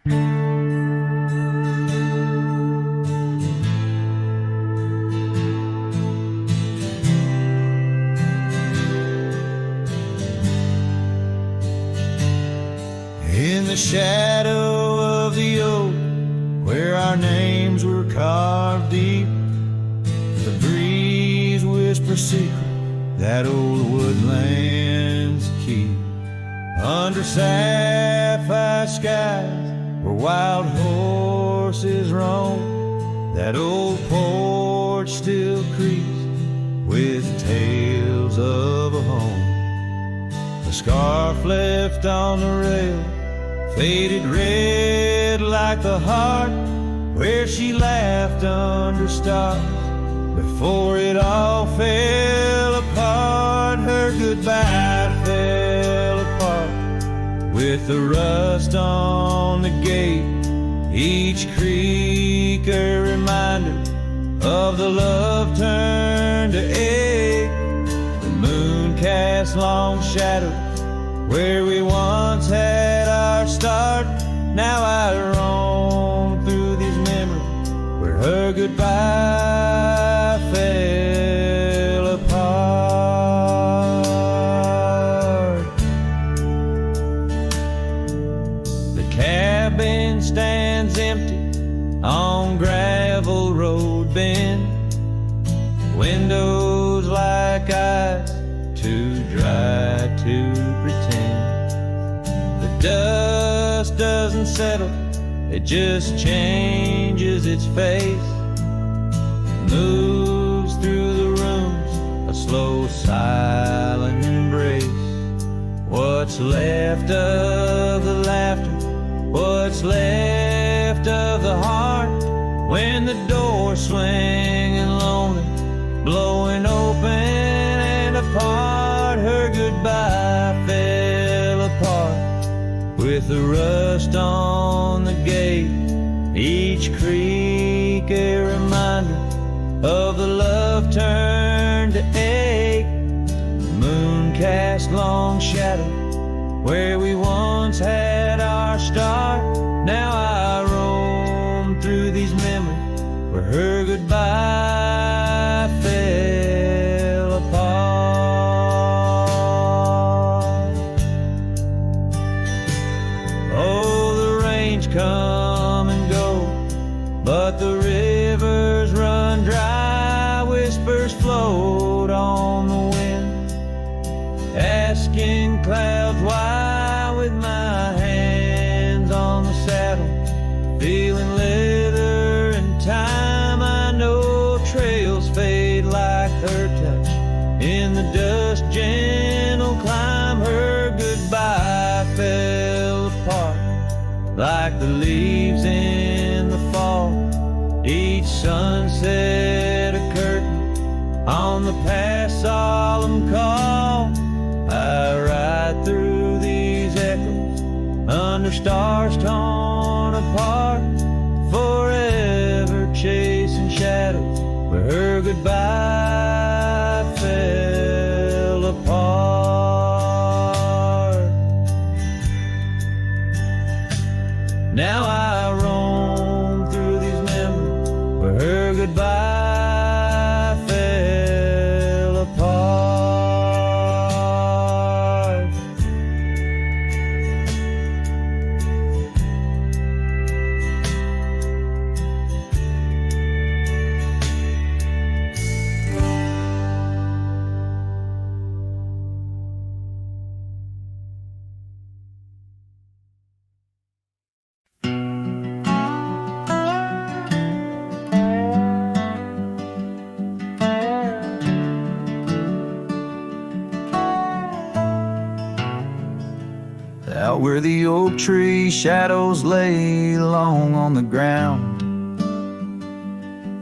In the shadow of the oak, where our names were carved deep, the breeze whispers secret that old woodlands keep. Under sapphire skies where wild horses roam, that old porch still creaks with tales of a home. The scarf left on the rail faded red like the heart where she laughed under stars before it all fell apart. Her goodbye fell apart with the rust on the gate, each creak a reminder of the love turned to ache. The moon cast long shadows where we once had our start. Now I roam through these memories where her goodbye fell apart. The cabin stands empty on gravel road bend, windows like eyes too dry to pretend. The dust doesn't settle, it just changes its face, moves through the rooms, a slow silent embrace. What's left of the laughter, what's left of the heart, when the door's swinging lonely, blowing open and apart. Her goodbye fell apart with the rust on the gate, each creak a reminder of the love turned to ache. The moon cast long shadow where we once had our start. Now I roam through these memories where her goodbye fell apart. Oh, the rains come and go, but the rivers run dry. Whispers float on the wind, asking clouds why. With my hands on the saddle, feeling leather and time, I know trails fade like her touch in the dust, gentle climb. Her goodbye fell apart like the leaves in the fall, each sunset a curtain on the past solemn call. I ride through these echoes under stars torn apart, forever chasing shadows where her goodbye fell apart. Now I roam through these memories where her goodbye fell apart. Out where the oak tree shadows lay long on the ground,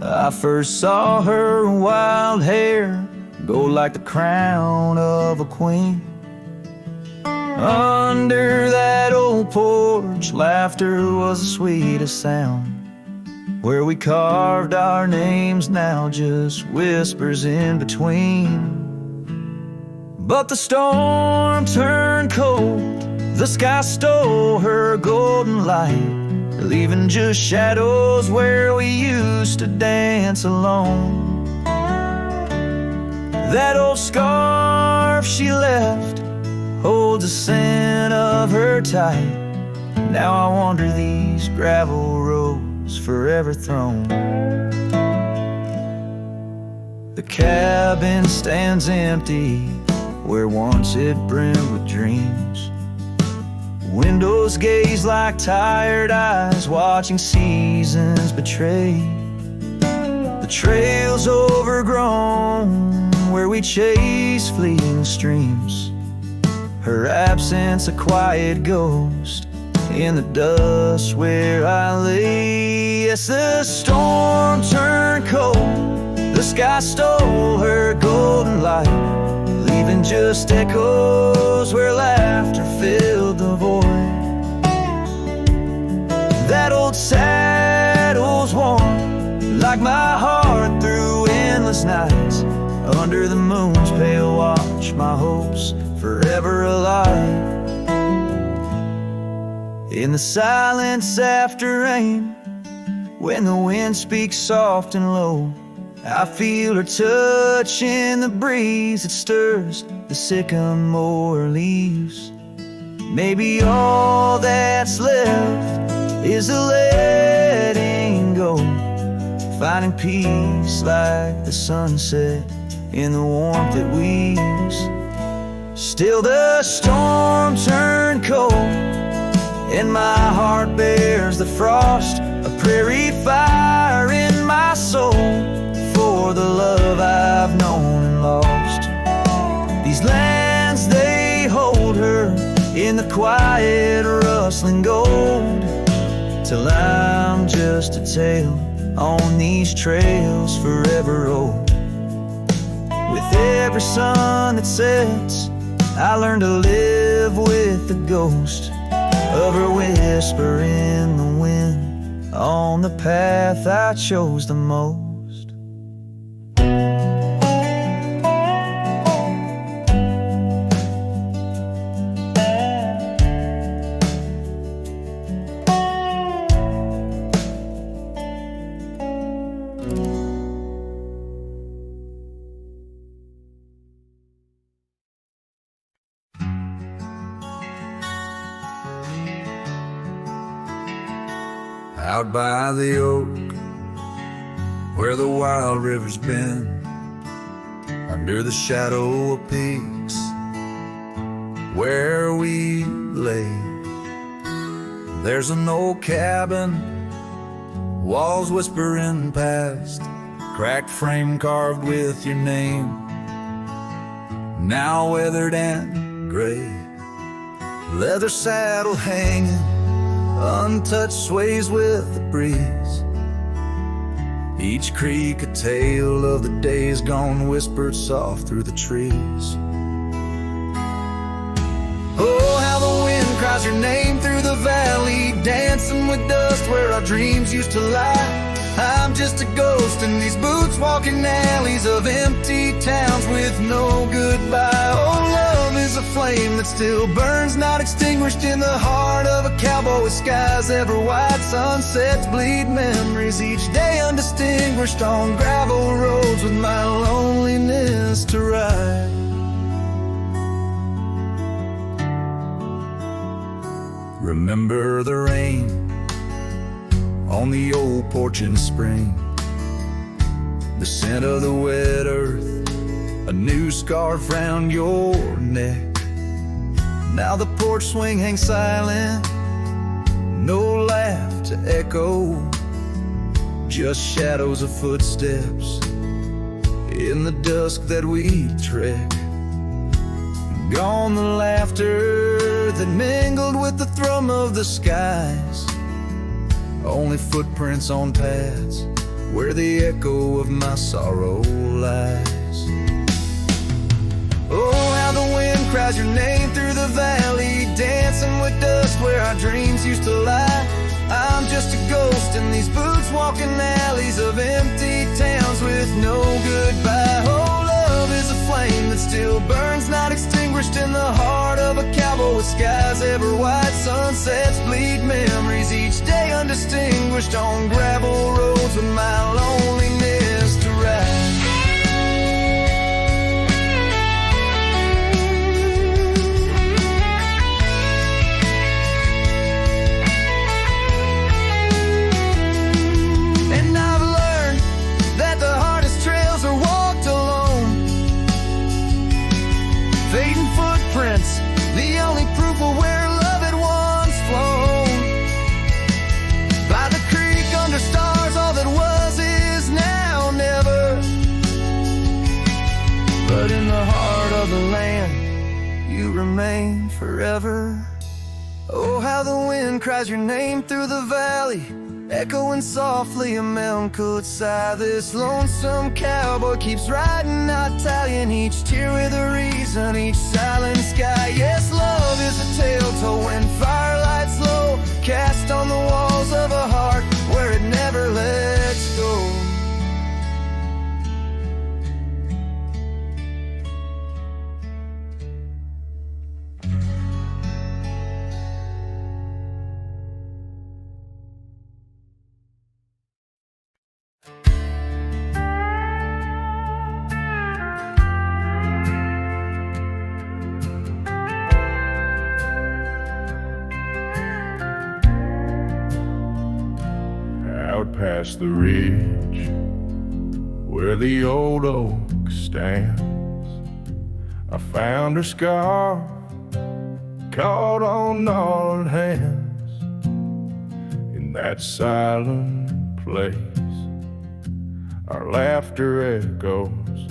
I first saw her wild hair go like the crown of a queen. Under that old porch, laughter was the sweetest sound. Where we carved our names, now just whispers in between. But the storm turned cold, the sky stole her golden light, leaving just shadows where we used to dance alone. That old scarf she left holds a scent of her tight. Now I wander these gravel roads forever thrown. The cabin stands empty where once it brimmed with dreams. Windows gaze like tired eyes watching seasons betray. The trail's overgrown where we chase fleeting streams. Her absence a quiet ghost in the dust where I lay. Yes, the storm turned cold, the sky stole her golden light, leaving just echoes where laughter filled the void. That old saddle's warm like my heart through endless nights. Under the moon's pale watch, my hopes forever alive. In the silence after rain, when the wind speaks soft and low, I feel her touch in the breeze that stirs the sycamore leaves. Maybe all that's left is a letting go, finding peace like the sunset in the warmth it weaves. Still the storm turned cold, and my heart bears the frost, a prairie fire in my soul for the love I've known and lost. These lands, they hold her in the quiet rustling gold, till I'm just a tale on these trails forever old. With every sun that sets, I learn to live with the ghost of her whisper in the wind on the path I chose the most. Out by the oak, where the wild river's been, under the shadow of peaks, where we lay, there's an old cabin, walls whispering past, cracked frame carved with your name, now weathered and gray, leather saddle hanging, untouched sways with the breeze. Each creak a tale of the days gone, whispered soft through the trees. Oh, how the wind cries your name through the valley, dancing with dust where our dreams used to lie. I'm just a ghost in these boots, walking alleys of empty towns with no goodbye. Oh, love is a flame that still burns, not extinguished in the heart of a cowboy with skies ever white. Sunsets bleed memories each day undistinguished on gravel roads with my loneliness to ride. Remember the rain on the old porch in spring, the scent of the wet earth, a new scarf round your neck. Now the porch swing hangs silent, no laugh to echo, just shadows of footsteps in the dusk that we trek. Gone the laughter that mingled with the thrum of the skies, only footprints on paths where the echo of my sorrow lies. Oh, how the wind cries your name through the valley, dancing with dust where our dreams used to lie. I'm just a ghost in these boots, walking alleys of empty towns with no goodbye. Oh, love is a flame that still burns, not extinguished in the heart of a cowboy with skies ever white, sunsets bleed memories, each day undistinguished on gravel roads with my loneliness to ride. And I've learned that the hardest trails are walked alone. Fading footprints, the only proof of where love had once flown. By the creek under stars, all that was is now never. But in the heart of the land, you remain forever. Oh, how the wind cries your name through the valley, echoing softly a melancholy sigh. This lonesome cowboy keeps riding, not tallying each tear with a reason, each silent sky. Yes, love is a tale told when firelights low, cast on the walls of a heart where it never lets go. Out past the ridge where the old oak stands, I found her scar caught on gnarled hands. In that silent place our laughter echoes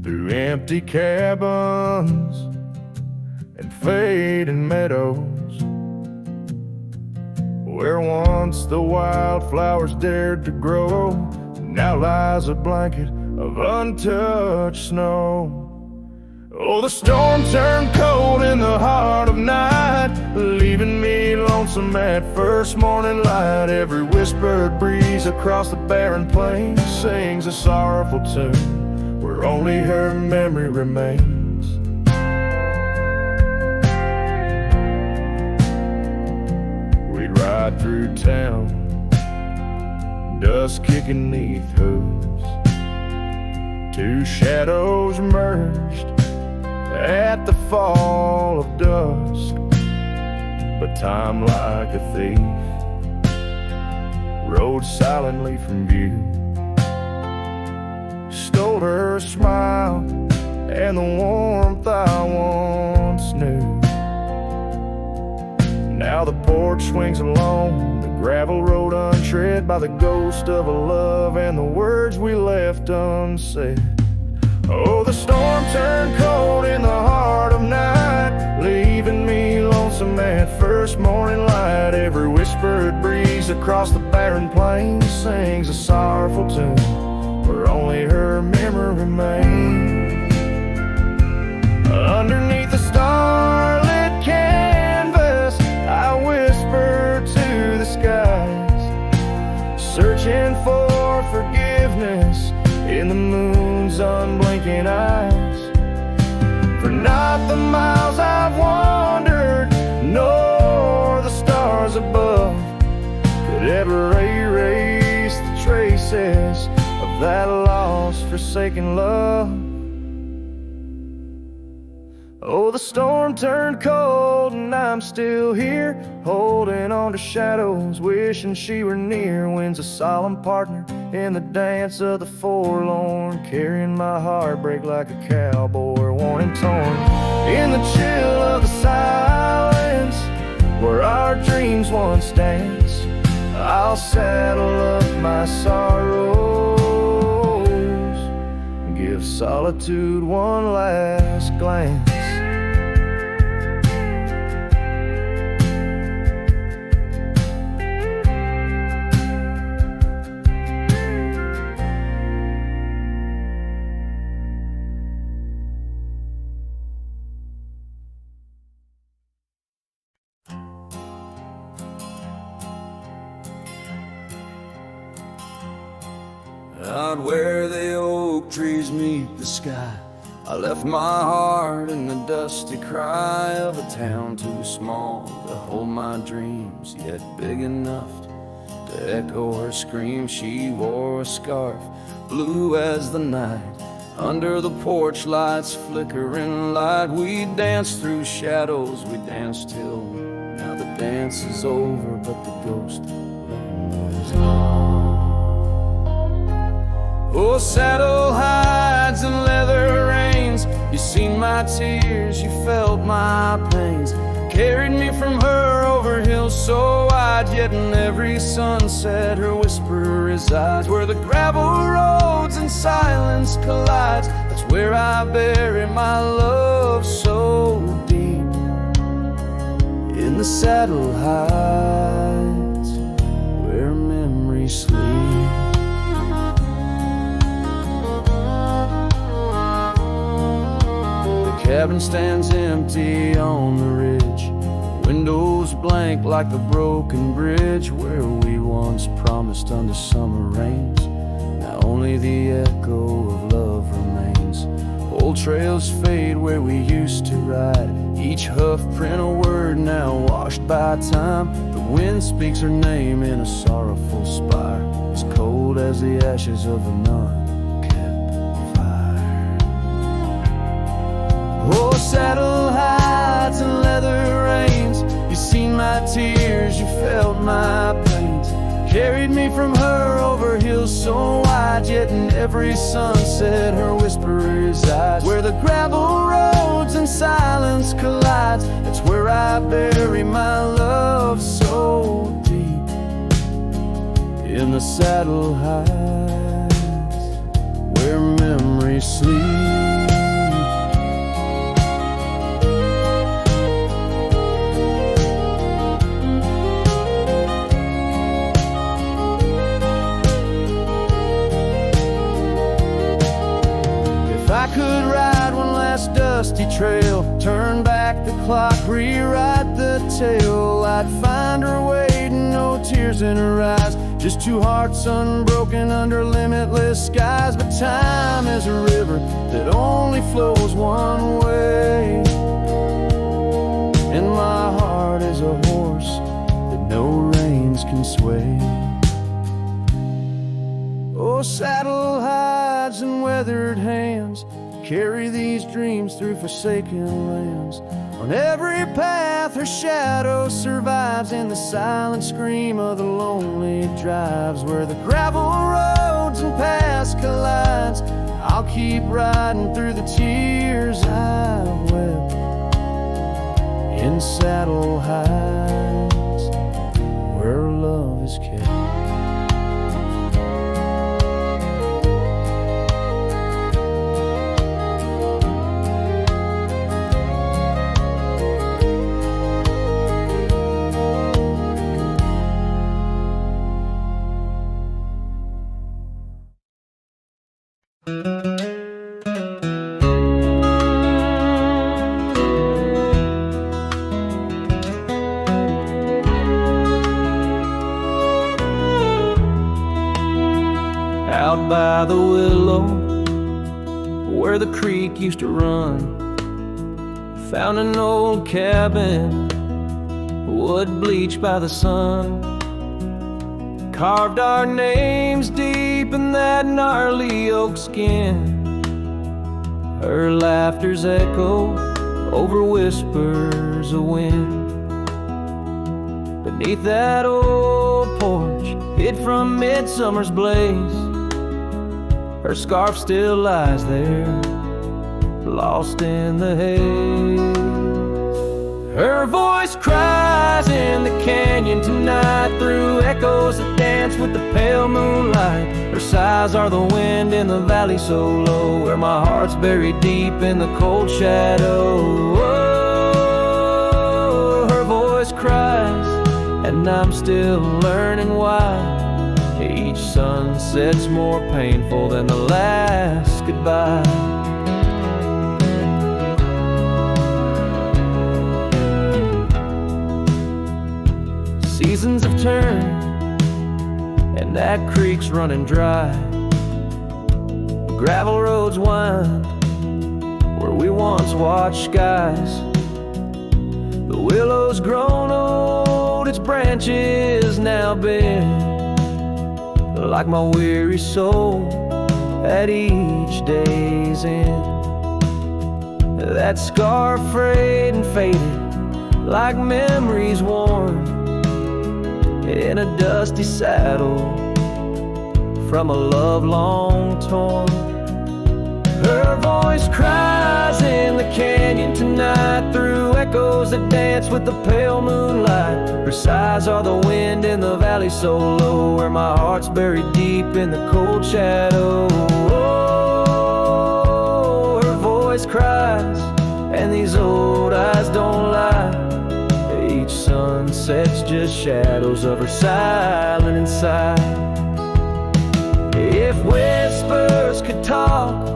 through empty cabins and fading meadows, where once the wildflowers dared to grow, now lies a blanket of untouched snow. Oh, the storm turned cold in the heart of night, leaving me lonesome at first morning light. Every whispered breeze across the barren plains sings a sorrowful tune where only her memory remains. Ride through town, dust kicking neath hooves, two shadows merged at the fall of dusk. But time, like a thief, rode silently from view, stole her smile and the warmth I once knew. Now the porch swings along the gravel road untread by the ghost of a love and the words we left unsaid. Oh, the storm turned cold in the heart of night, leaving me lonesome at first morning light. Every whispered breeze across the barren plains sings a sorrowful tune where only her memory remains. Underneath the starlit canvas I whisper to the skies, searching for forgiveness in the moon's unblinking eyes. For not the miles I've wandered, nor the stars above could ever erase the traces of that lost, forsaken love. Oh, the storm turned cold and I'm still here, holding on to shadows, wishing she were near. Wind's a solemn partner in the dance of the forlorn, carrying my heartbreak like a cowboy, worn and torn. In the chill of the silence, where our dreams once danced, I'll saddle up my sorrows, give solitude one last glance. Out where the oak trees meet the sky, I left my heart in the dusty cry of a town too small to hold my dreams, yet big enough to echo her scream. She wore a scarf, blue as the night, under the porch lights flickering light. We danced through shadows, we danced till now the dance is over, but the ghost lingers on. Oh, saddle hides and leather reins, you seen my tears, you felt my pains, carried me from her over hills so wide, yet in every sunset her whisper resides. Where the gravel roads and silence collides, that's where I bury my love so deep. In the saddle hides where memories sleep. The cabin stands empty on the ridge, windows blank like a broken bridge, where we once promised under summer rains. Now only the echo of love remains. Old trails fade where we used to ride, each hoof print a word now washed by time. The wind speaks her name in a sorrowful spire, as cold as the ashes of a non-kept fire. Oh, saddle hides and leather reins, you seen my tears, you felt my pains, carried me from her over hills so wide, yet in every sunset her whisper resides. Where the gravel roads and silence collides, that's where I bury my love so deep. In the saddle hides where memories sleep. I could ride one last dusty trail, turn back the clock, rewrite the tale, I'd find her waiting, no tears in her eyes, just two hearts unbroken under limitless skies. But time is a river that only flows one way, and my heart is a horse that no reins can sway. Oh, saddle hides and weathered hands, carry these dreams through forsaken lands. On every path her shadow survives, in the silent scream of the lonely drives. Where the gravel roads and paths collides, I'll keep riding through the tears I've wept. In saddle hides where love is kept. Out by the willow where the creek used to run, found an old cabin, wood bleached by the sun. Carved our names deep in that gnarly oak skin. Her laughter's echo over whispers of wind. Beneath that old porch, hid from midsummer's blaze, her scarf still lies there, lost in the haze. Her voice cries in the canyon tonight, through echoes that dance with the pale moonlight. Her sighs are the wind in the valley so low, where my heart's buried deep in the cold shadow. Oh, her voice cries, and I'm still learning why each sunset's more painful than the last goodbye. Seasons have turned, and that creek's running dry. Gravel roads wind, where we once watched skies. The willow's grown old, its branches now bare, like my weary soul at each day's end. That scar frayed and faded like memories worn in a dusty saddle from a love long torn. Her voice cries in the canyon tonight through echoes that dance with the pale moonlight. Her sighs are the wind in the valley so low, where my heart's buried deep in the cold shadow. Oh, her voice cries, and these old eyes don't lie. Each sunset's just shadows of her silent inside. If whispers could talk,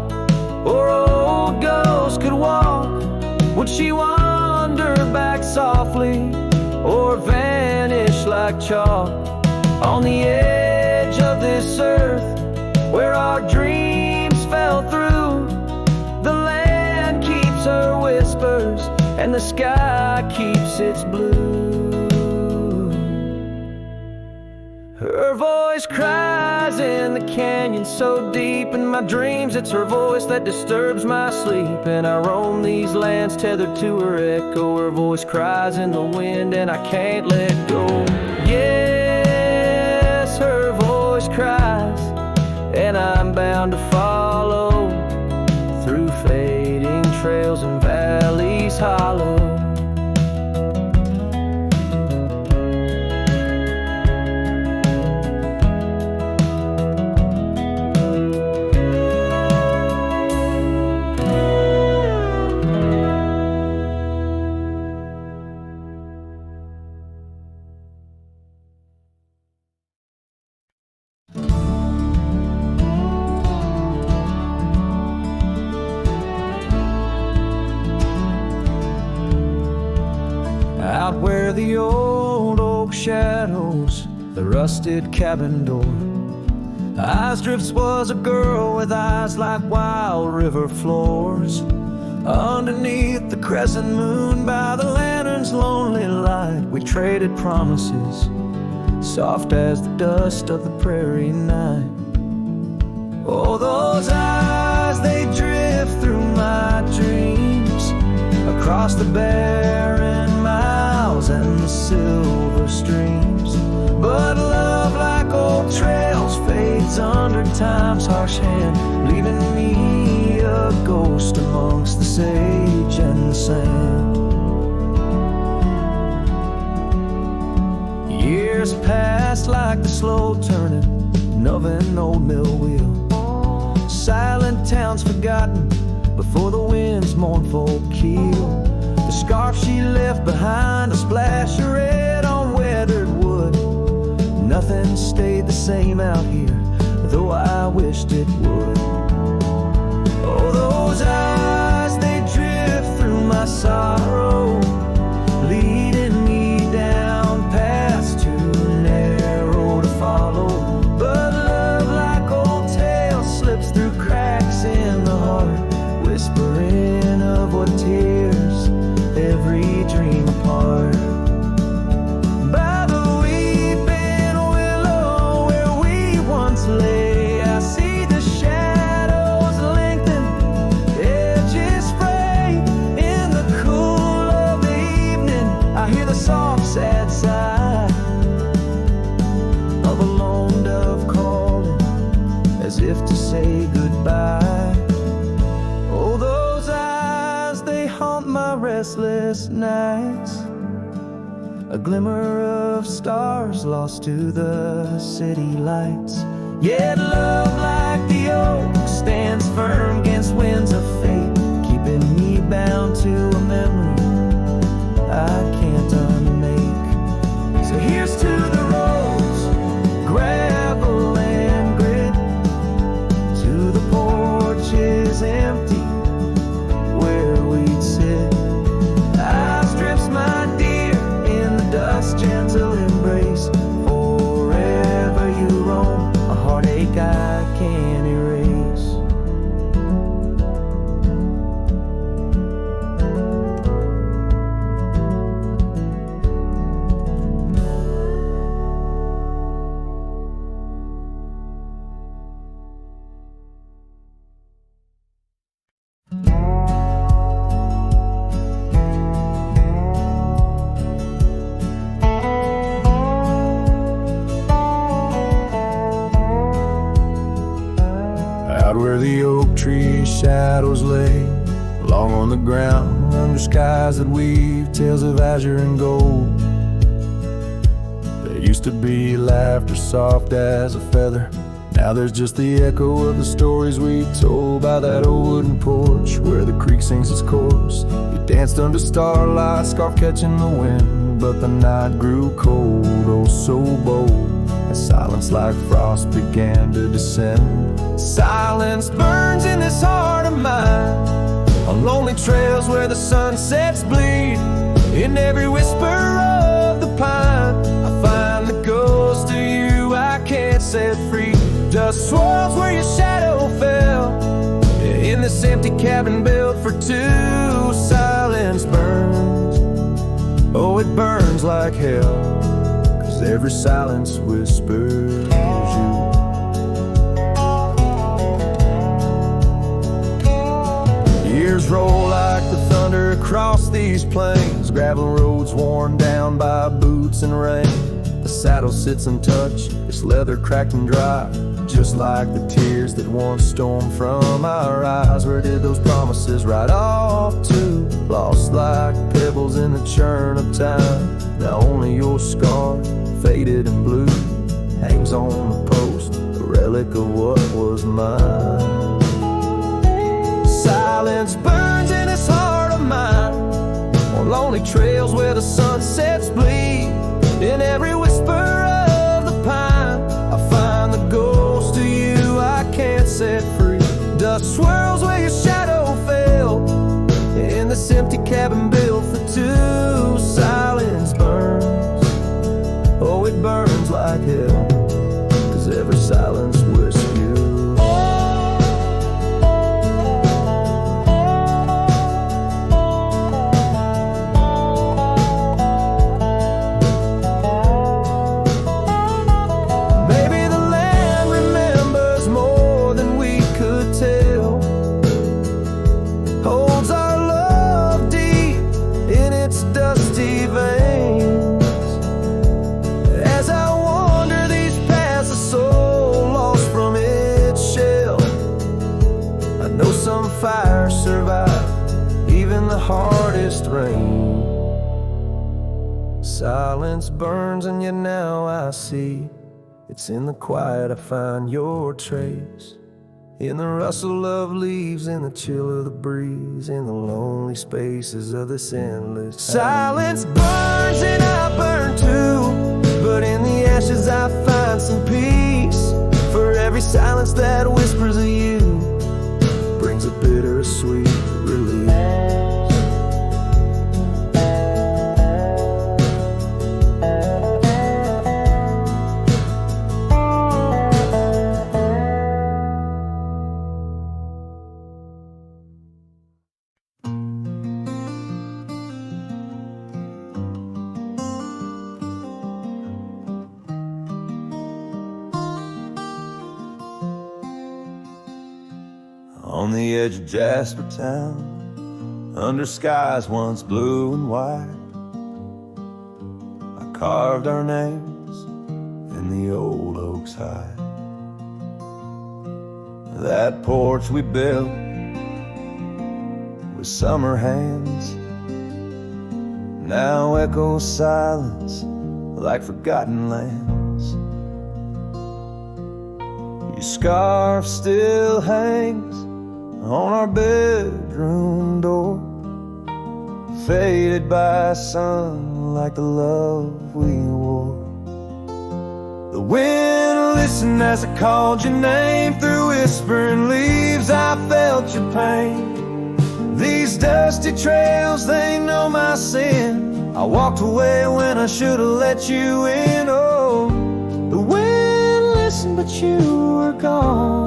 or old ghosts could walk, would she wander back softly, or vanish like chalk on the edge of this earth where our dreams fell through? The land keeps her whispers, and the sky keeps its blue. Her voice cries in the canyon so deep in my dreams, it's her voice that disturbs my sleep. And I roam these lands tethered to her echo. Her voice cries in the wind and I can't let go. Yes, her voice cries, and I'm bound to follow through fading trails and valleys hollow. Out where the old oak shadows the rusted cabin door, Eyes Drifts was a girl with eyes like wild river floors. Underneath the crescent moon, by the lantern's lonely light, we traded promises, soft as the dust of the prairie night. Oh, those eyes, they drift through my dreams, across the barren miles and the silver streams. But love, like old trails, fades under time's harsh hand, leaving me a ghost amongst the sage and the sand. Years passed like the slow turning of an old mill wheel, silent towns forgotten before the wind's mournful keel. The scarf she left behind, a splash of red on weathered wood. Nothing stayed the same out here, though I wished it would. Oh, those eyes, they drift through my sorrow, leading me down paths too narrow to follow. But love, like old tales, slips through cracks in the heart, whispering of what tears every dream apart. By the weeping willow where we once lay, I see the shadows lengthen, edges fray. In the cool of the evening, I hear the soft sad sigh of a lone dove calling, as if to say goodbye. Oh, those eyes, they haunt my restless nights, a glimmer of stars lost to the city lights. Yet love, like the oak, stands firm against winds of fate, keeping me bound to a memory I can't unmake. So here's to the roads, gravel and grit, to the porches empty where we'd sit. Eyes Drifts, my dear, in the dust, gentle embrace. Forever you roam, a heartache I can't erase. where the oak tree shadows lay, long on the ground under skies that weave tales of azure and gold. There used to be laughter soft as a feather. Now there's just the echo of the stories we told by that old wooden porch where the creek sings its chorus. You danced under starlight, scarf catching the wind, but the night grew cold, oh so bold, and silence like frost began to descend. Silence burns in this heart of mine, on lonely trails where the sunsets bleed. In every whisper of the pine, I find the ghost of you I can't set free. Dust swirls where your shadow fell, in this empty cabin built for two. Silence burns, oh it burns like hell, 'cause every silence whispers you. Years roll like the thunder across these plains, gravel roads worn down by boots and rain. The saddle sits untouched, its leather cracked and dry, just like the tears that once stormed from our eyes. Where did those promises ride off to? Lost like pebbles in the churn of time. Now only your scar, faded and blue, hangs on the post, a relic of what was mine. Silence burns in this heart of mine, on lonely trails where the sunsets bleed. In every whisper of the pine, I find the ghost of you I can't set free. Dust swirls where your shadow fell, in this empty cabin built for two. Silence burns, oh it burns like hell, 'cause every silence whispers you. Fire survive even the hardest rain. Silence burns and yet now I see, it's in the quiet I find your trace. In the rustle of leaves, in the chill of the breeze, in the lonely spaces of this endless time. Silence burns and I burn too, but in the ashes I find some peace. For every silence that whispers of you brings a bittersweet release. On the edge of Jasper Town, under skies once blue and white, I carved our names in the old oak's hide. That porch we built with summer hands now echoes silence like forgotten lands. Your scarf still hangs on our bedroom door, faded by sun like the love we wore. The wind listened as I called your name, through whispering leaves I felt your pain. These dusty trails, they know my sin. I walked away when I should have let you in. Oh, the wind listened but you were gone,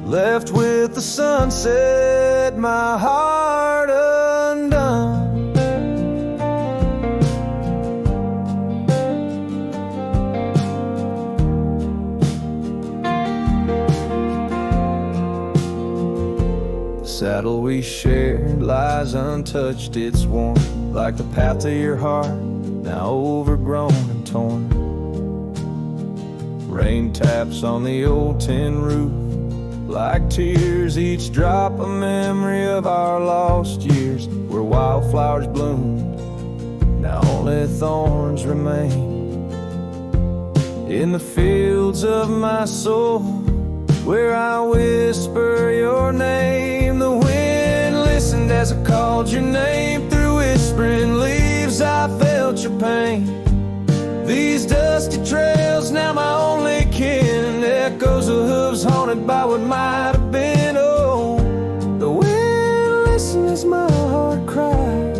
left with the sunset, my heart undone. The saddle we shared lies untouched, it's worn like the path to your heart, now overgrown and torn. Rain taps on the old tin roof like tears, each drop a memory of our lost years, where wildflowers bloomed, now only thorns remain. In the fields of my soul, where I whisper your name, the wind listened as I called your name. Through whispering leaves I felt your pain. These dusty trails, now my only kin, echoes of hooves haunted by what might have been. Oh, the wind listened as my heart cried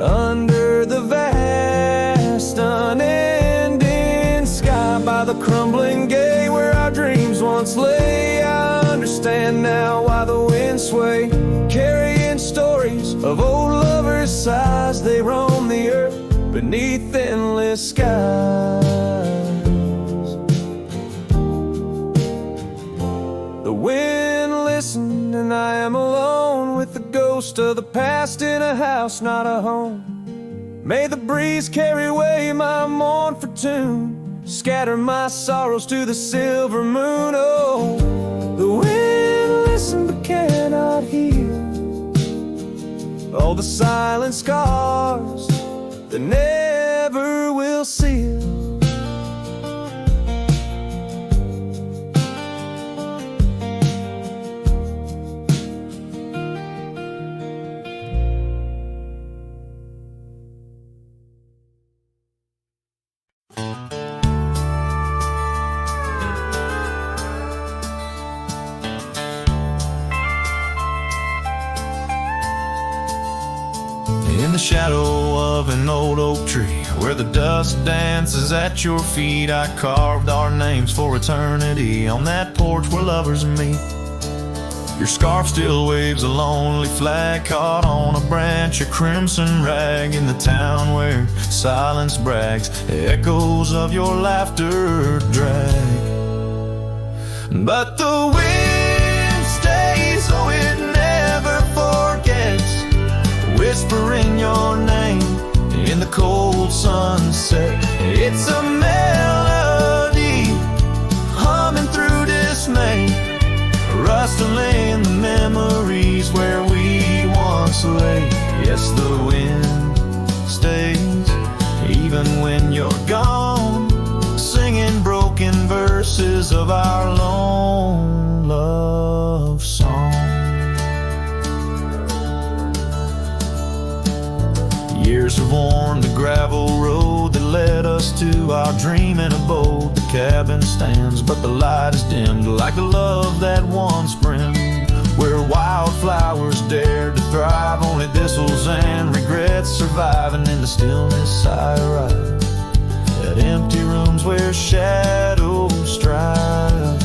under the vast unending sky. By the crumbling gate where our dreams once lay, I understand now why the winds sway, carrying stories of old lovers' sighs. They roam the earth beneath endless skies. The wind listened and I am alone, with the ghost of the past in a house, not a home. May the breeze carry away my mournful tune, scatter my sorrows to the silver moon. Oh, the wind listened but cannot heal all the silent scars that never will seal. In the shadow of an old oak tree, where the dust dances at your feet, I carved our names for eternity on that porch where lovers meet. Your scarf still waves a lonely flag caught on a branch, a crimson rag in the town where silence brags, echoes of your laughter drag. But the wind stays, oh it never forgets, whispering your name in the cold sunset. It's a melody humming through dismay, rustling the memories where we once lay. Yes, the wind stays even when you're gone, singing broken verses of our lone love song. Years have worn the gravel road that led us to our dreaming abode. The cabin stands, but the light is dimmed, like the love that once brimmed, where wildflowers dared to thrive, only thistles and regrets surviving. In the stillness I arrive at empty rooms where shadows strive.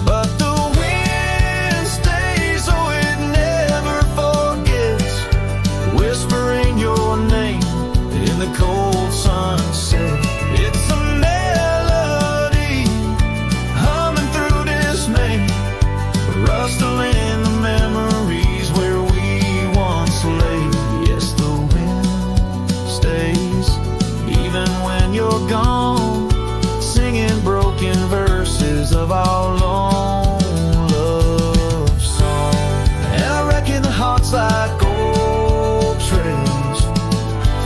But the wind stays, oh it never forgets, whispering your name in the cold sunset. It's a melody humming through dismay, rustling the memories where we once lay. Yes, the wind stays even when you're gone, singing broken verses of our long love song. And I reckon the heart's like old trails,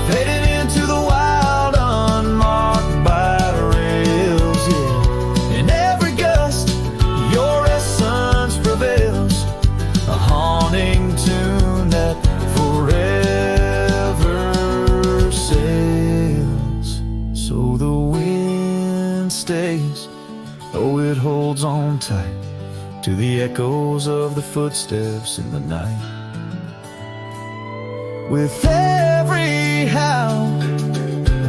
fading into the wild, unmarked by the rails, yeah. In every gust, your essence prevails, a haunting tune that forever sails. So the wind stays, oh it holds on tight to the echoes of the footsteps in the night. With every howl,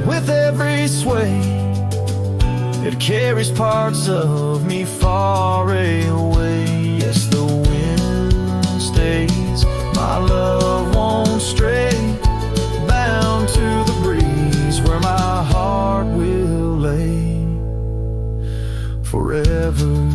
with every sway, it carries parts of me far away. Yes, the wind stays, my love won't stray, bound to the breeze where my heart will lay forever.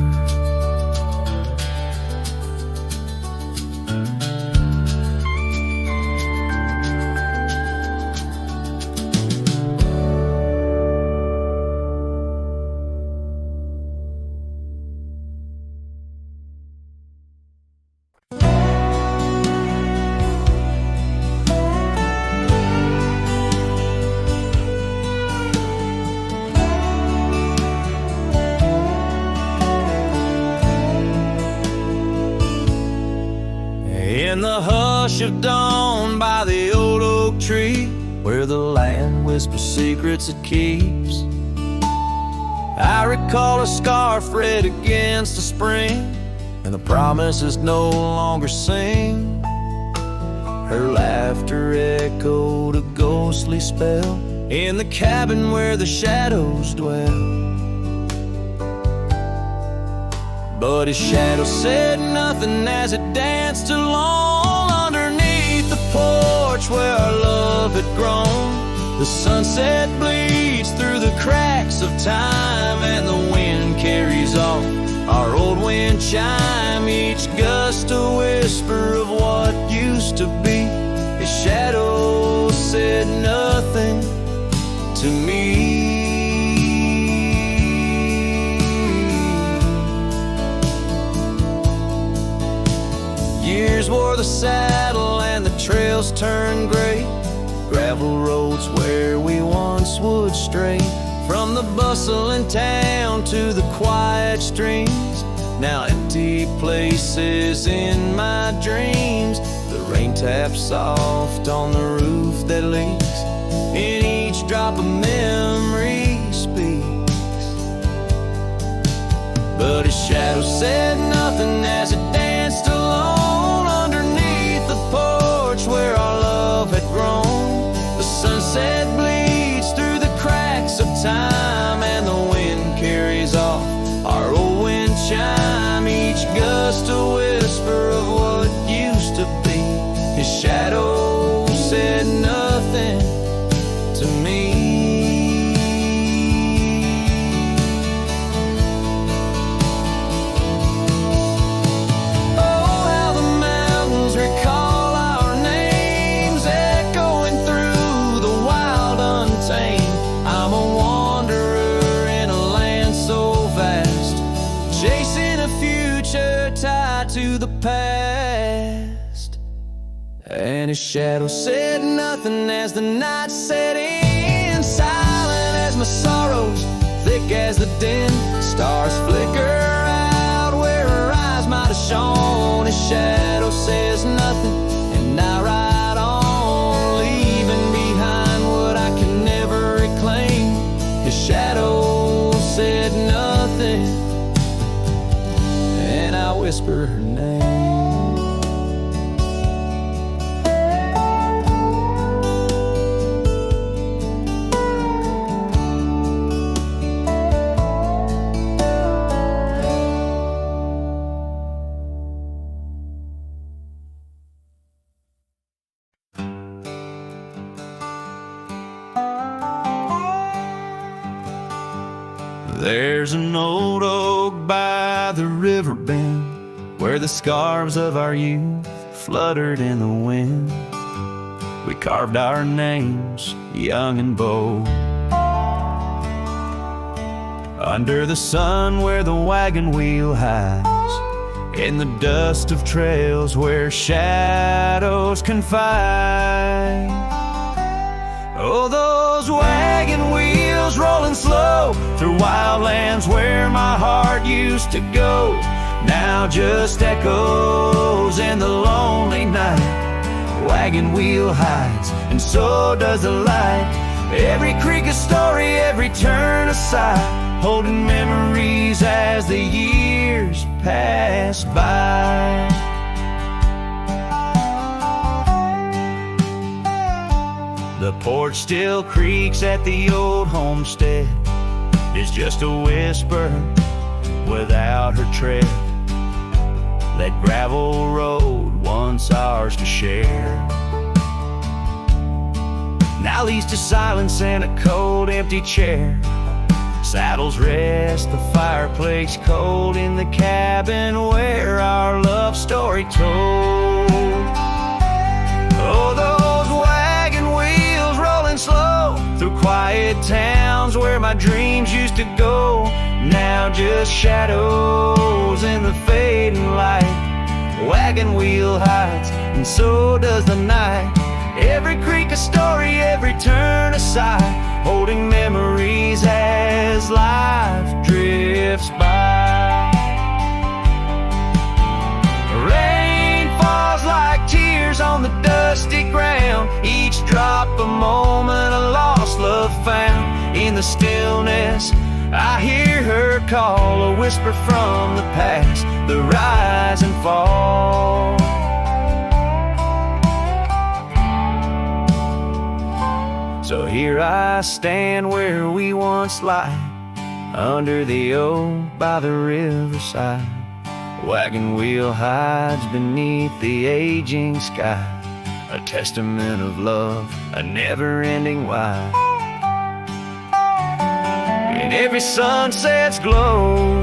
In the hush of dawn by the old oak tree, where the land whispers secrets it keeps, I recall a scarf red against the spring, and the promises no longer sing. Her laughter echoed a ghostly spell in the cabin where the shadows dwell. But his shadow said nothing as it danced along underneath the porch where our love had grown. The sunset bleeds through the cracks of time, and the wind carries off our old wind chime. Each gust a whisper of what used to be. His shadow said nothing to me. Years wore the saddle and the trails turned gray, gravel roads where we once would stray. From the bustling town to the quiet streams, now empty places in my dreams. The rain taps soft on the roof that leaks, in each drop a memory speaks. But his shadow said nothing as it danced alone underneath the porch where our love had grown. The sunset bleeds through the cracks of time, and the wind carries off our old wind chime. Each gust a whisper of what used to be. His shadow said nothing to me. To the past, and his shadow said nothing as the night set in, silent as my sorrows, thick as the din. Stars flicker out where her eyes might have shone. His shadow says nothing, and I ride on, leaving behind what I can never reclaim. His shadow said nothing, and I whisper her name. There's an old oak by the river bend, where the scarves of our youth fluttered in the wind. We carved our names, young and bold, under the sun where the wagon wheel hides, in the dust of trails where shadows confide. Oh, those wagon wheels rolling slow through wildlands where my heart used to go, now just echoes in the lonely night. Wagon wheel hides, and so does the light. Every creek a story, every turn a sigh, holding memories as the years pass by. The porch still creaks at the old homestead. It's just a whisper without her tread. That gravel road once ours to share, now leads to silence and a cold empty chair. Saddles rest, the fireplace cold in the cabin where our love story told. Oh, those wagon wheels rolling slow through quiet towns where my dreams used to go, now just shadows in the fading light. Wagon wheel hides, and so does the night. Every creek a story, every turn a sigh, holding memories as life drifts by. Rain falls like the stillness, I hear her call, a whisper from the past, the rise and fall. So here I stand where we once lie, under the oak by the riverside. Wagon wheel hides beneath the aging sky, a testament of love, a never-ending why. In every sunset's glow,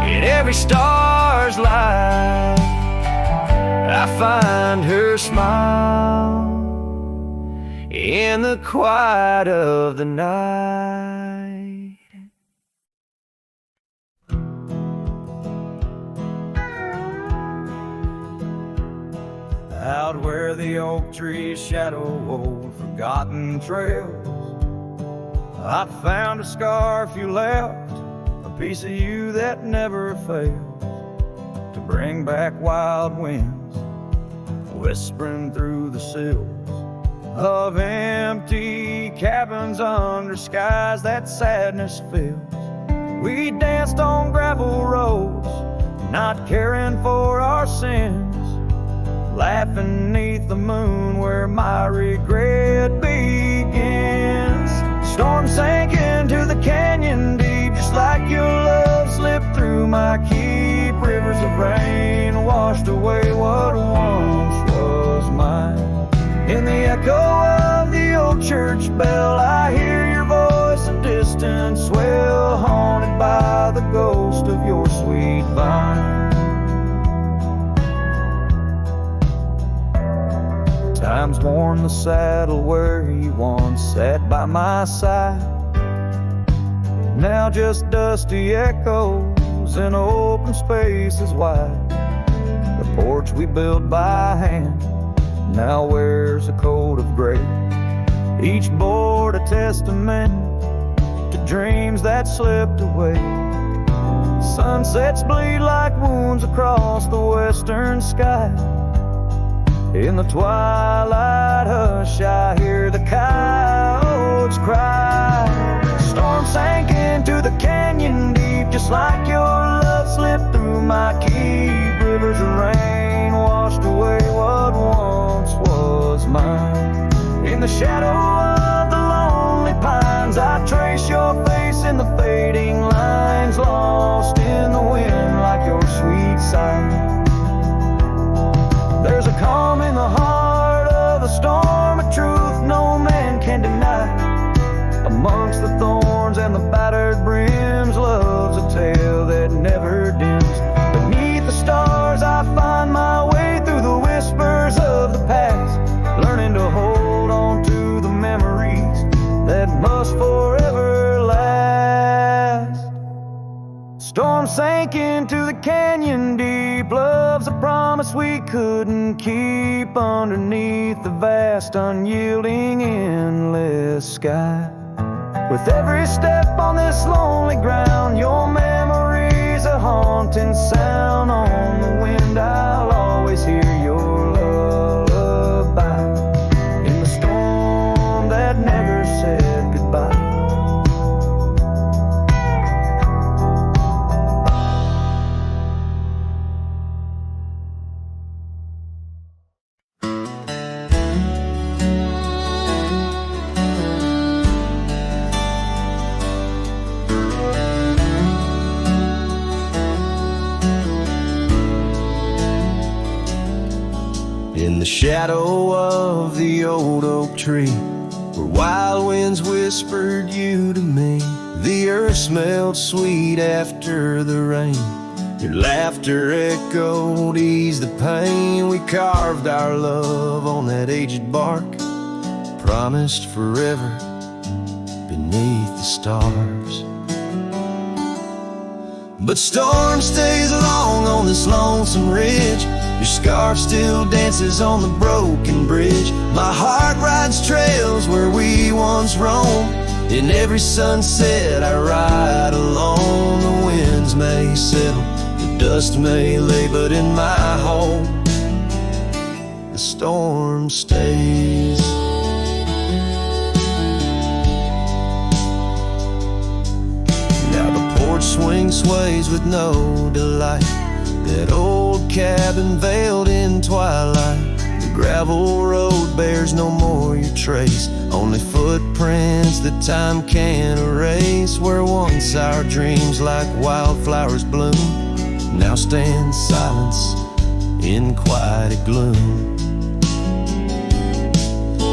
in every star's light, I find her smile in the quiet of the night. Out where the oak trees shadow old forgotten trails, I found a scarf you left, a piece of you that never fails to bring back wild winds, whispering through the sills of empty cabins under skies that sadness fills. We danced on gravel roads, not caring for our sins, laughing neath the moon where my regret begins. Storm sank into the canyon deep, just like your love slipped through my keep. Rivers of rain washed away what once was mine. In the echo of the old church bell, I hear your voice, a distant swell, haunted by the ghost of your sweet vine. Time's worn the saddle where you once sat by my side, now just dusty echoes in open spaces wide. The porch we built by hand now wears a coat of gray, each board a testament to dreams that slipped away. Sunsets bleed like wounds across the western sky. In the twilight hush, I hear the coyotes cry. Storm sank into the canyon deep, just like your love slipped through my keep. Rivers of rain washed away what once was mine. In the shadow of the lonely pines, I trace your face in the fading lines, lost in the wind like your sweet sigh. There's a calm in the heart of a storm, a truth no man can deny. Amongst the thorns and the battered brims, love's a tale that never dims. Beneath the stars I find my way through the whispers of the past, learning to hold on to the memories that must forever last. Storm sank into the canyon deep, love's a promise we couldn't keep, underneath the vast, unyielding, endless sky. With every step on this lonely ground, your memory's a haunting sound. On the wind I'll always hear your lullaby, in the storm that never said goodbye. In the shadow of the old oak tree, where wild winds whispered you to me, the earth smelled sweet after the rain. Your laughter echoed, eased the pain. We carved our love on that aged bark, promised forever beneath the stars. But storm stays long on this lonesome ridge. Your scarf still dances on the broken bridge. My heart rides trails where we once roamed. In every sunset I ride alone. The winds may settle, the dust may lay, but in my home the storm stays. swing sways with no delight. That old cabin veiled in twilight. The gravel road bears no more your trace, only footprints that time can't erase. Where once our dreams like wildflowers bloom, now stand silence in quiet gloom.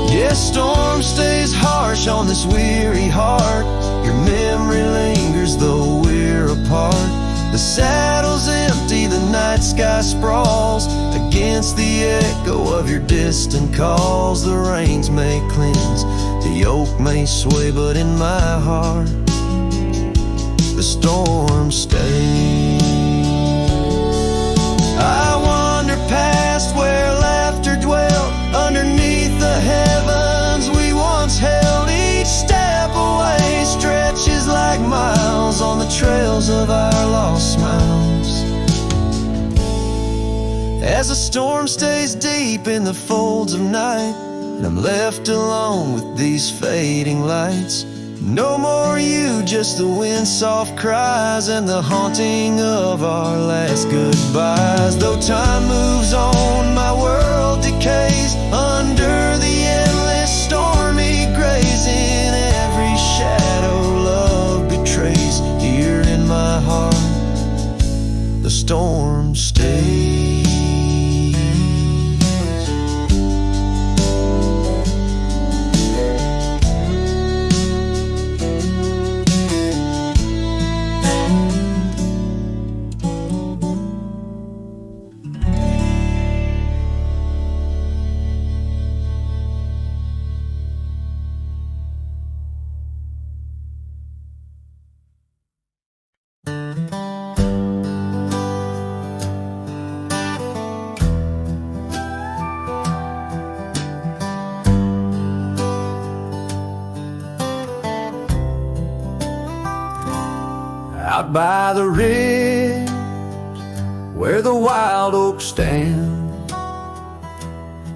Yes, storm stays harsh on this weary heart. Your memory lingers though we're apart. The saddle's empty, the night sky sprawls against the echo of your distant calls. The rains may cleanse, the yoke may sway, but in my heart the storm stays. I wander past where laughter dwelt, underneath the heavens we once held. Each step away stretches like miles on the trails of our lost smiles. As the storm stays deep in the folds of night, and I'm left alone with these fading lights. No more you, just the wind's soft cries and the haunting of our last goodbyes. Though time moves on, my world decays under the endless stormy grays. In every shadow love betrays. Here in my heart the storm stays. Out by the ridge where the wild oaks stand,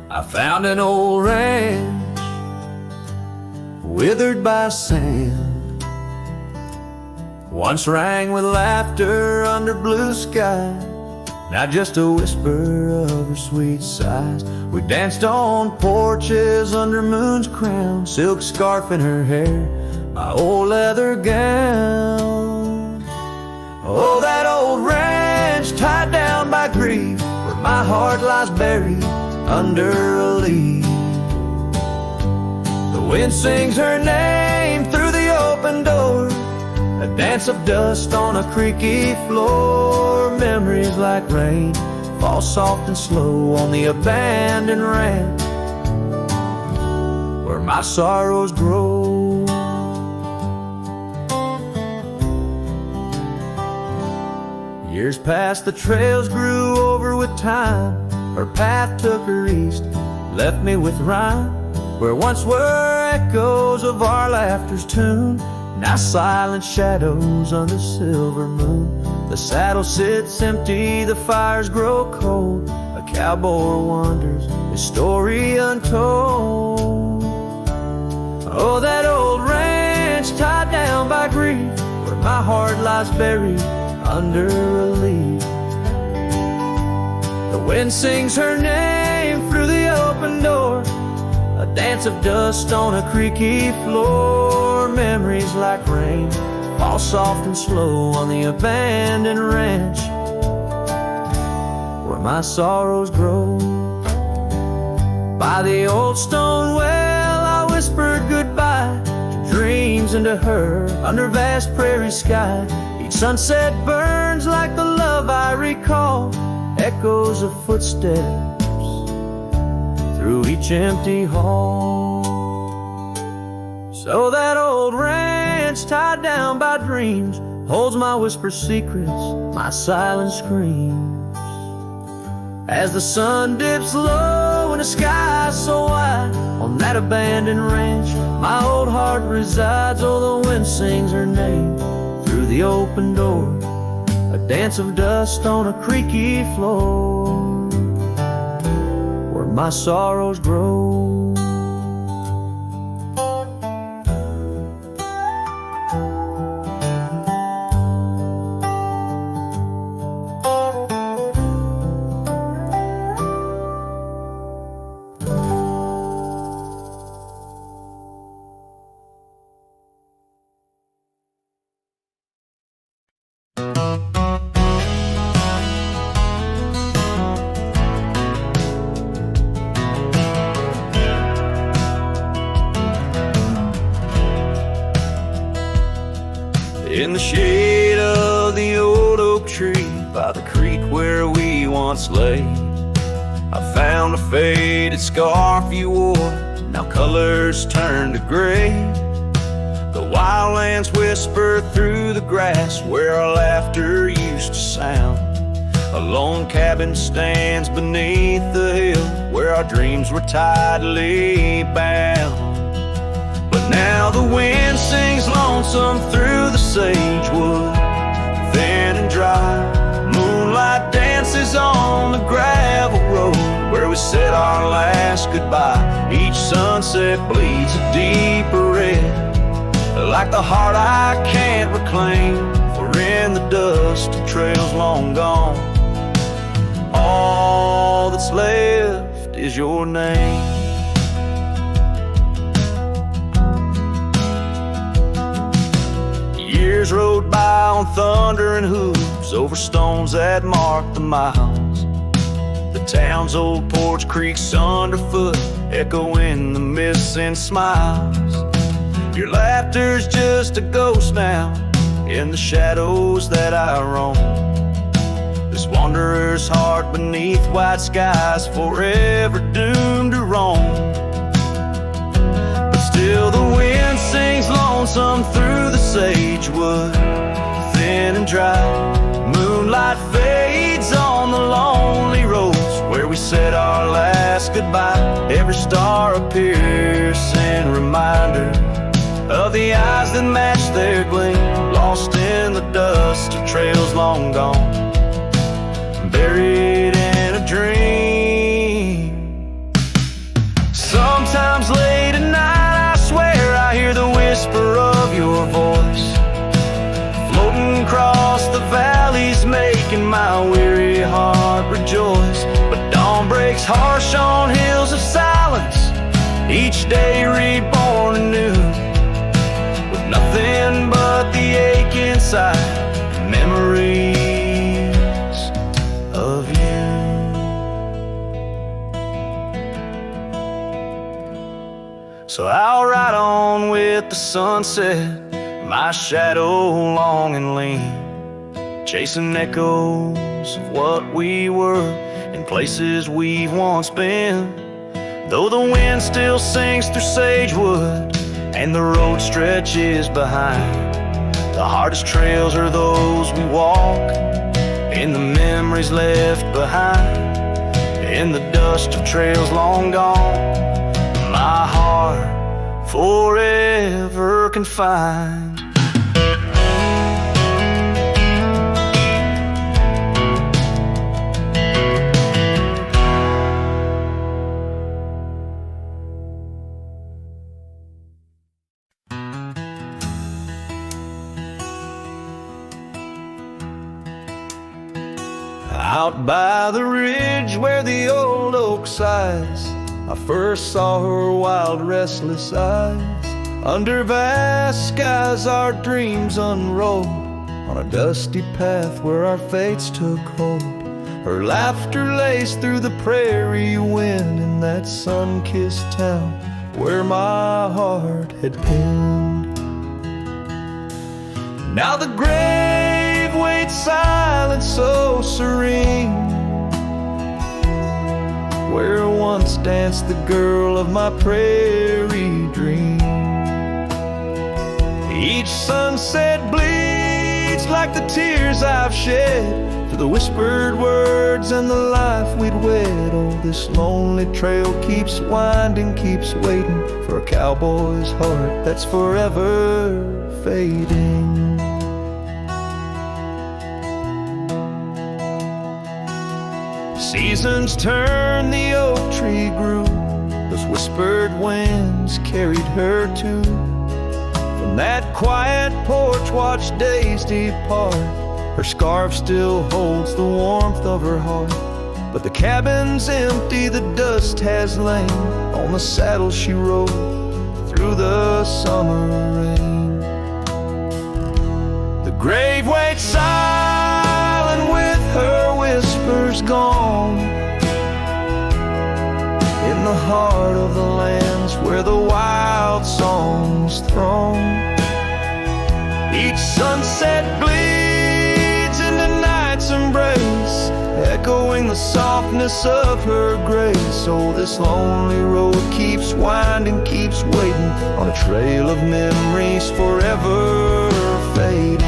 I found an old ranch withered by sand. Once rang with laughter under blue sky, now just a whisper of her sweet sighs. We danced on porches under moon's crown, silk scarf in her hair, my old leather gown. Oh, that old ranch tied down by grief, where my heart lies buried under a leaf. The wind sings her name through the open door, a dance of dust on a creaky floor. Memories like rain fall soft and slow on the abandoned ranch where my sorrows grow. Years passed, the trails grew over with time. Her path took her east, left me with rhyme. Where once were echoes of our laughter's tune, now silent shadows under silver moon. The saddle sits empty, the fires grow cold. A cowboy wanders, his story untold. Oh, that old ranch tied down by grief, where my heart lies buried under a leaf. The wind sings her name through the open door, a dance of dust on a creaky floor. Memories like rain fall soft and slow on the abandoned ranch where my sorrows grow. By the old stone well I whispered goodbye to dreams and to her under vast prairie sky. Each sunset burns like the love I recall, echoes of footsteps through each empty hall. So that old ranch tied down by dreams holds my whispered secrets, my silent screams. As the sun dips low and the sky so wide, on that abandoned ranch my old heart resides. Oh, the wind sings her name through the open door, a dance of dust on a creaky floor where my sorrows grow. In the shade of the old oak tree by the creek where we once lay, I found a faded scarf you wore, now colors turn to gray. The wildlands whisper through the grass where our laughter used to sound. A lone cabin stands beneath the hill where our dreams were tightly bound. But now the wind sings lonesome through the sagewood, thin and dry. Moonlight dances on the gravel road where we said our last goodbye. Each sunset bleeds a deeper red, like the heart I can't reclaim. For in the dust of trails long gone, all that's left is your name. Years rode by on thundering hooves over stones that marked the miles. The town's old porch creaks underfoot, echoing the missing smiles. Your laughter's just a ghost now in the shadows that I roam. This wanderer's heart beneath white skies, forever doomed to roam. But still the wind sings lonesome through the sagewood, thin and dry. Moonlight fades on the lonely roads where we said our last goodbye. Every star a piercing reminder of the eyes that match their gleam, lost in the dust of trails long gone, buried in a dream. Sometimes late at night I swear I hear the whisper of your voice, floating across the valleys, making my weary heart rejoice. But dawn breaks harsh on hills of silence, each day reborn anew, with nothing but the ache inside, memories of you. So I'll ride on with the sunset, my shadow long and lean, chasing echoes of what we were in places we've once been. Though the wind still sings through sagewood and the road stretches behind, the hardest trails are those we walk, in the memories left behind, in the dust of trails long gone, my heart forever confined. Out by the ridge where the old oak sighs, I first saw her wild, restless eyes. Under vast skies our dreams unrolled, on a dusty path where our fates took hold. Her laughter laced through the prairie wind in that sun-kissed town where my heart had pinned. Now the grave waits silent, so serene, where once danced the girl of my prairie dream. Each sunset bleeds like the tears I've shed for the whispered words and the life we'd wed. Oh, this lonely trail keeps winding, keeps waiting for a cowboy's heart that's forever fading. Seasons turn, the oak tree grew, those whispered winds carried her to. From that quiet porch watched days depart, her scarf still holds the warmth of her heart. But the cabin's empty, the dust has lain on the saddle she rode through the summer rain. The grave waits silent with her whispers gone, in the heart of the lands where the wild songs throng. Each sunset bleeds into night's embrace, echoing the softness of her grace. Oh, this lonely road keeps winding, keeps waiting on a trail of memories forever fading.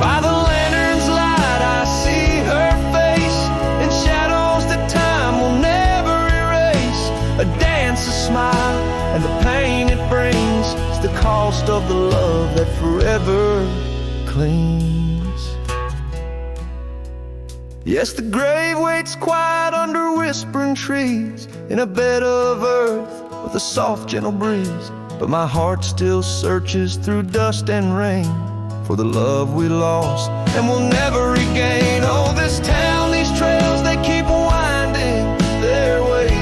By the lantern's light I see her face in shadows that time will never erase. A dance, a smile, and the pain it brings is the cost of the love that forever clings. Yes, the grave waits quiet under whispering trees, in a bed of earth with a soft, gentle breeze. But my heart still searches through dust and rain for the love we lost and will never regain. Oh, this town, these trails, they keep winding, they're waiting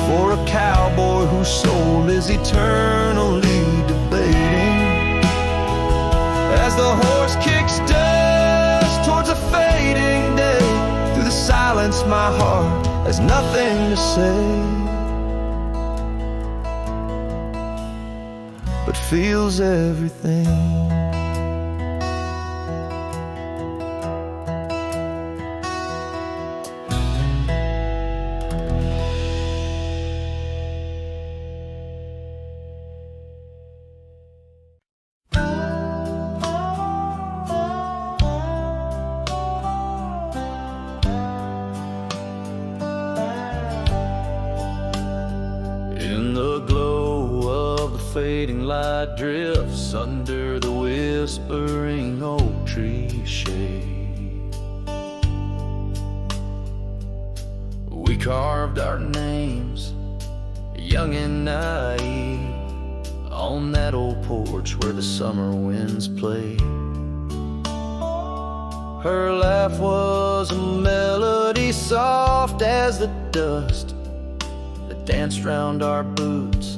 for a cowboy whose soul is eternally debating. As the horse kicks dust towards a fading day, through the silence my heart has nothing to say, but feels everything. In the glow of the fading light drifts under the whispering oak tree shade, we carved our names, young and naive, on that old porch where the summer winds played. Her laugh was a melody soft as the dust that danced round our boots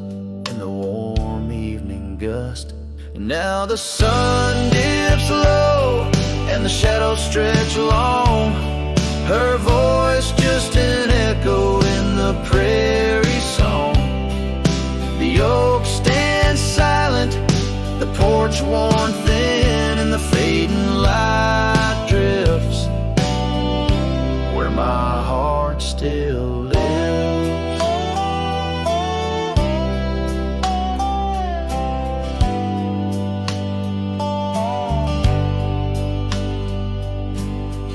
in the warm evening gust. And now the sun dips low and the shadows stretch long, her voice just an echo in the prairie song. The oak stands silent, the porch worn thin, and the fading light drifts where my heart still lives.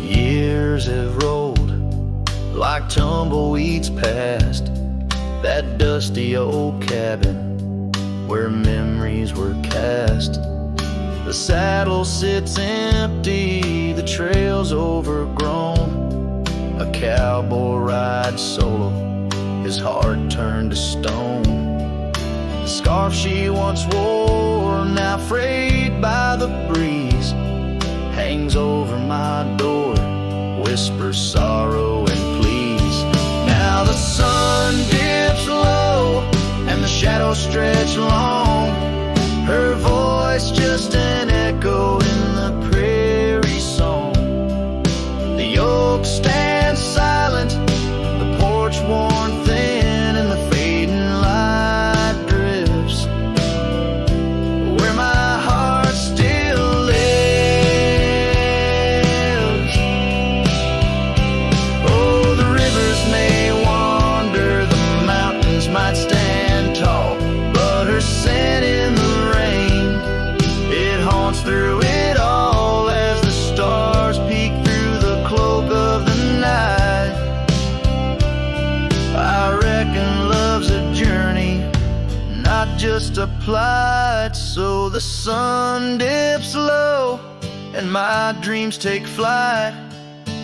Years have rolled like tumbleweeds past that dusty old cabin where memories were cast. The saddle sits empty, the trail's overgrown. A cowboy rides solo, his heart turned to stone. The scarf she once wore, now frayed by the breeze, hangs over my door, whispers sorrow and pleas. Now the sun dips low and the shadows stretch long, her voice just an echo in the prairie song. The oak stands silent, the porch worn thin, and the fading light drifts where my heart still lives. Oh, the rivers may wander, the mountains might stand tall, but her scent in the rain, it haunts through it all as the stars peek through the cloak of the night. I reckon love's a journey, not just a plight. So the sun dips low and my dreams take flight.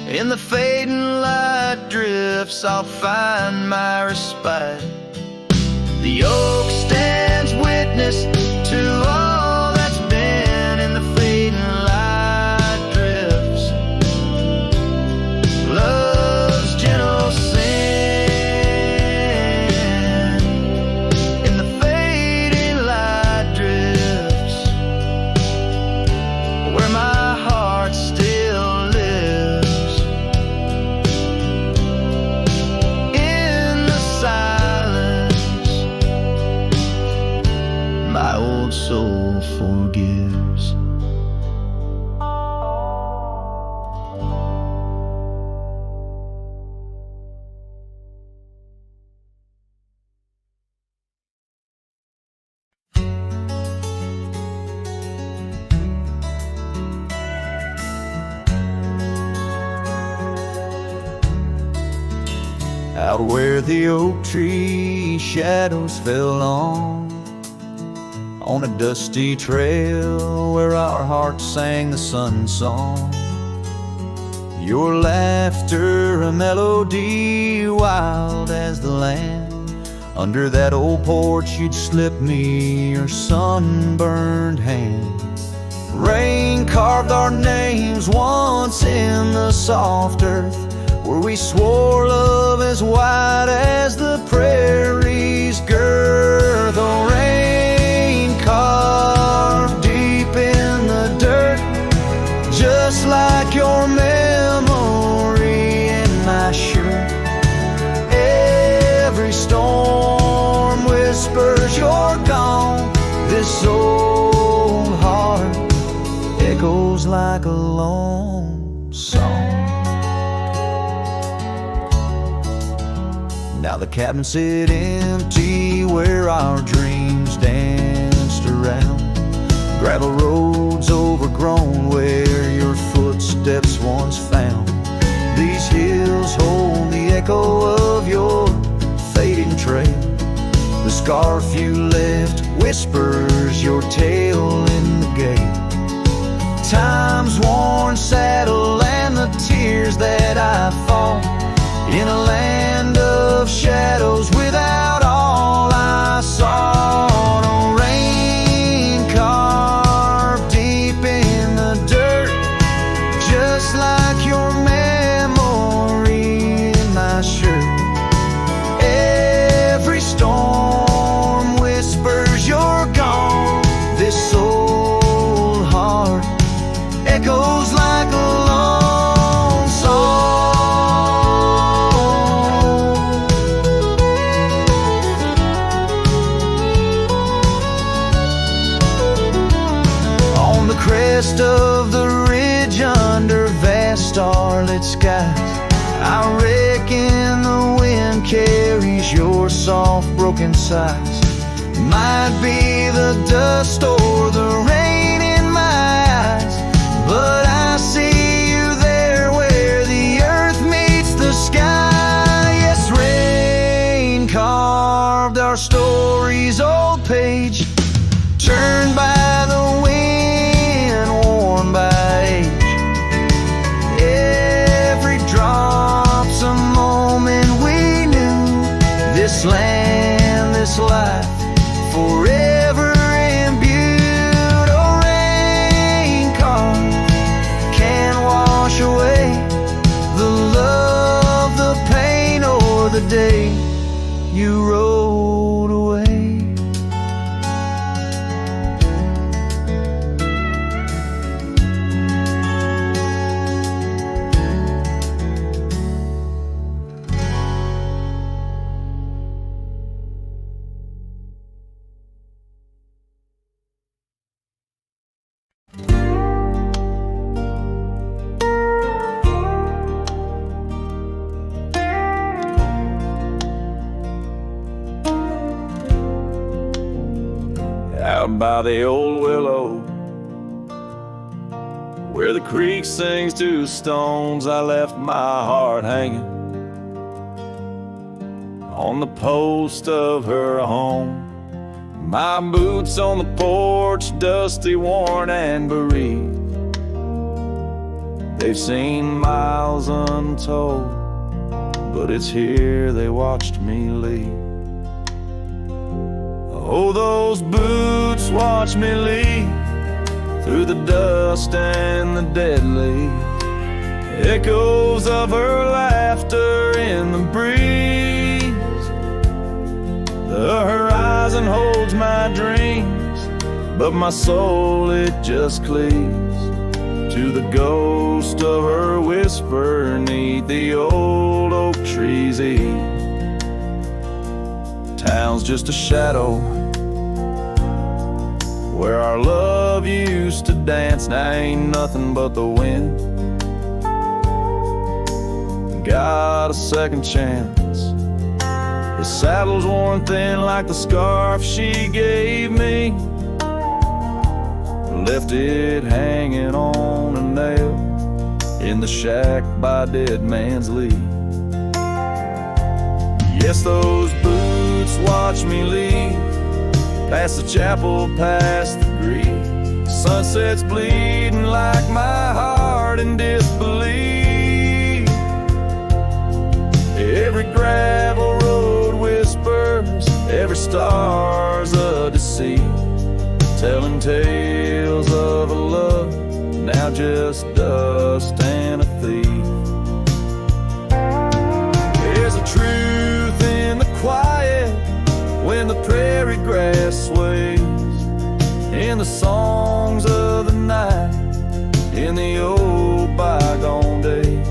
In the fading light drifts I'll find my respite. The oak stands witness to all that's been. In the fading light drifts love's gentle sin. In the fading light drifts where my heart still lives. In the silence soul forgives. Out where the oak tree shadows fell on a dusty trail where our hearts sang the sun song. Your laughter a melody wild as the land. Under that old porch you'd slip me your sunburned hand. Rain carved our names once in the soft earth, where we swore love as wide as the prairie's girth. Oh, rain carved deep in the dirt, just like your memory in my shirt. Every storm whispers you're gone. This old heart echoes like a lone song. Now the cabin sit empty where our dreams danced around. Gravel roads overgrown where your footsteps once found. These hills hold the echo of your fading trail. The scarf you left whispers your tale in the gate. Time's worn saddle and the tears that I fought in a land of shadows without all I saw. No rain carved deep in the dirt, just like your memory in my shirt. Every storm whispers you're gone. This old heart echoes like a lone song. Crest of the ridge under vast starlit skies, I reckon the wind carries your soft broken sighs. Might be the dust or the rain in my eyes, but I see you there where the earth meets the sky. Yes, rain carved our story's old page, turned by the wind, by age. Every drop's a moment we knew. This land, this life, forever imbued. Oh, rain carved can't wash away the love, the pain, or the day you rode away. Out by the old willow, where the creek sings to stones, I left my heart hanging on the post of her home. My boots on the porch, dusty, worn, and bereaved. They've seen miles untold, but it's here they watched me leave. Oh, those boots watch me leave through the dust and the dead leaves. Echoes of her laughter in the breeze. The horizon holds my dreams, but my soul, it just cleaves to the ghost of her whisper 'neath the old oak tree's eaves. Town's just a shadow where our love used to dance. Now ain't nothing but the wind. Got a second chance. His saddle's worn thin like the scarf she gave me. Left it hanging on a nail in the shack by Dead Man's Lee. Yes, those boots watch me leave, past the chapel, past the green. Sunset's bleeding like my heart in disbelief. Every gravel road whispers, every star's a deceit, telling tales of a love now just dust and a thief. There's a truth in the quiet when the prairie grass sways, in the songs of the night, in the old bygone days.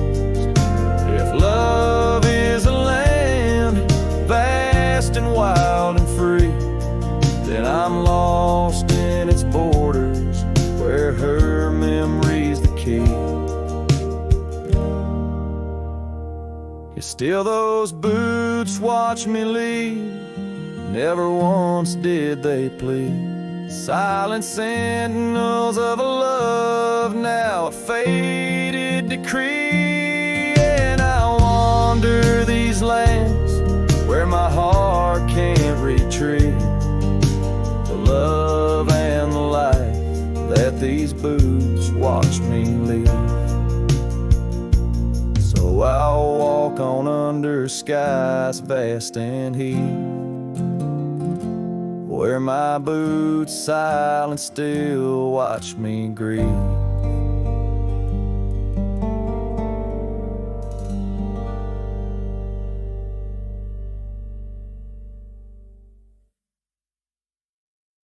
If love is a land vast and wild and free, then I'm lost in its borders, where her memory's the key. Yet still those boots watch me leave, never once did they plead. Silent sentinels of a love, now a faded decree. And I wander these lands where my heart can't retreat, the love and the life that these boots watch me leave. So I'll walk on under skies vast and heat, where my boots silent still watch me grieve.